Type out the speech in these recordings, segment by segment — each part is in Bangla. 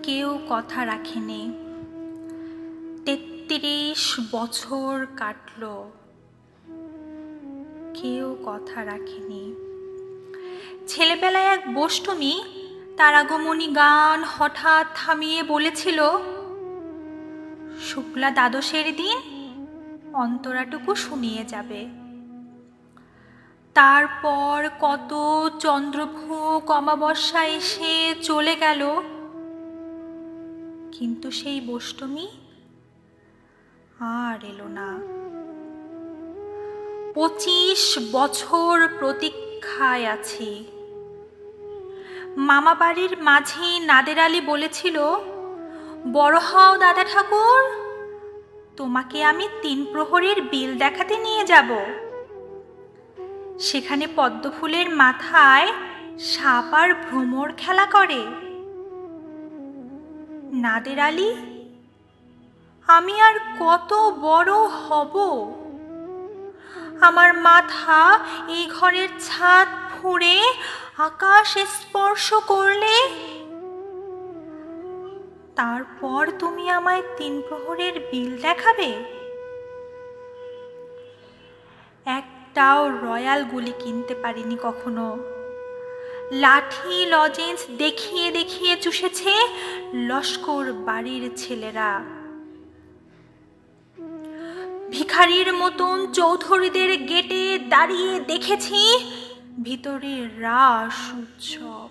কেউ কথা রাখেনি। ৩৩ বছর কাটল, কেউ কথা রাখেনি। ছেলেবেলায় এক বোষ্টমী তার আগমনী গান হঠাৎ থামিয়ে বলেছিল, শুক্লা দ্বাদশের দিন অন্তরাটুকু শুনিয়ে যাবে। তারপর কত চন্দ্রভোগ অমাবস্যা এসে চলে গেল, কিন্তু সেই বোষ্টমী আর এলো না। ২৫ বছর প্রতীক্ষায় আছি। মামা বাড়ির মাঝি নাদের আলী বলেছিল, বড় হও দাদা ঠাকুর, তোমাকে আমি ৩ প্রহরের বিল দেখাতে নিয়ে যাব। সেখানে পদ্মফুলের মাথায় সাপ আর ভ্রমর খেলা করে। নাদের আলী, আমি আর কত বড় হব? আমার মাথা এই ঘরের ছাদ ফুঁড়ে আকাশ স্পর্শ করলে তারপর তুমি আমায় ৩ প্রহরের বিল দেখাবে? একটাও রয়্যাল গুলি কিনতে পারিনি কখনো। লাঠি লজেন্স দেখিয়ে দেখিয়ে চুষেছে লস্কর বাড়ির ছেলেরা। ভিখারির মতন চৌধুরীদের গেটে দাঁড়িয়ে দেখেছি ভিতরে রাস উৎসব।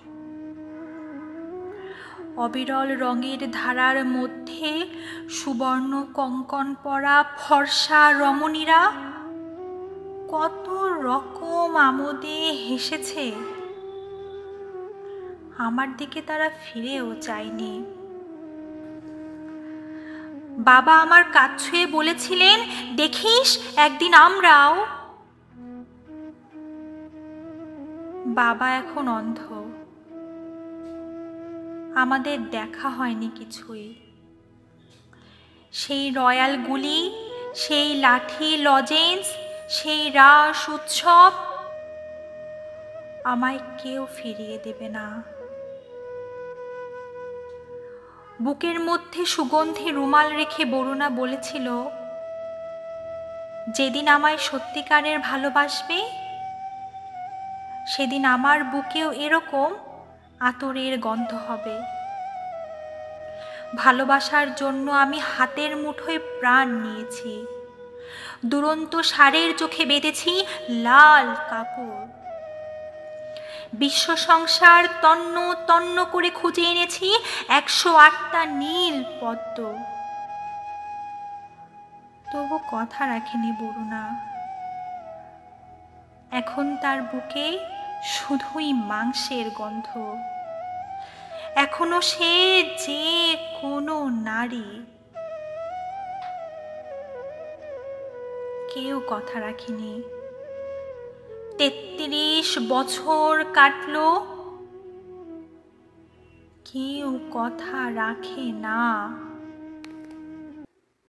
অবিরল রঙের ধারার মধ্যে সুবর্ণ কঙ্কণ পরা ফর্সা রমণীরা কত রকম আমোদে হেসেছে। আমার দিকে তারা ফিরেও চায়নি। বাবা আমার কাছ ছুঁয়ে বলেছিলেন, দেখিস একদিন আমরাও। বাবা এখন অন্ধ, আমাদের দেখা হয়নি কিছুই। সেই রয়্যাল গুলি, সেই লাঠি লজেন্স, সেই রাস উৎসব আমায় কেউ ফিরিয়ে দেবে না। বুকের মধ্যে সুগন্ধি রুমাল রেখে বরুণা বলেছিল, যেদিন আমায় সত্যিকারের ভালোবাসবে সেদিন আমার বুকেও এরকম আতরের গন্ধ হবে। ভালোবাসার জন্য আমি হাতের মুঠোয় প্রাণ নিয়েছি। দুরন্ত ষাঁড়ের চোখে বেঁধেছি লাল কাপড়। বিশ্ব সংসার তন্ন তন্ন করে খুঁজে এনেছি ১০৮টা নীল পদ্ম। তবু কথা রাখেনি বরুণা। এখন তার বুকে শুধুই মাংসের গন্ধ। এখনো সে যে কোনো নারী। কেউ কথা রাখেনি। ৩৩ বছর কাটল, কেউ কথা রাখে না।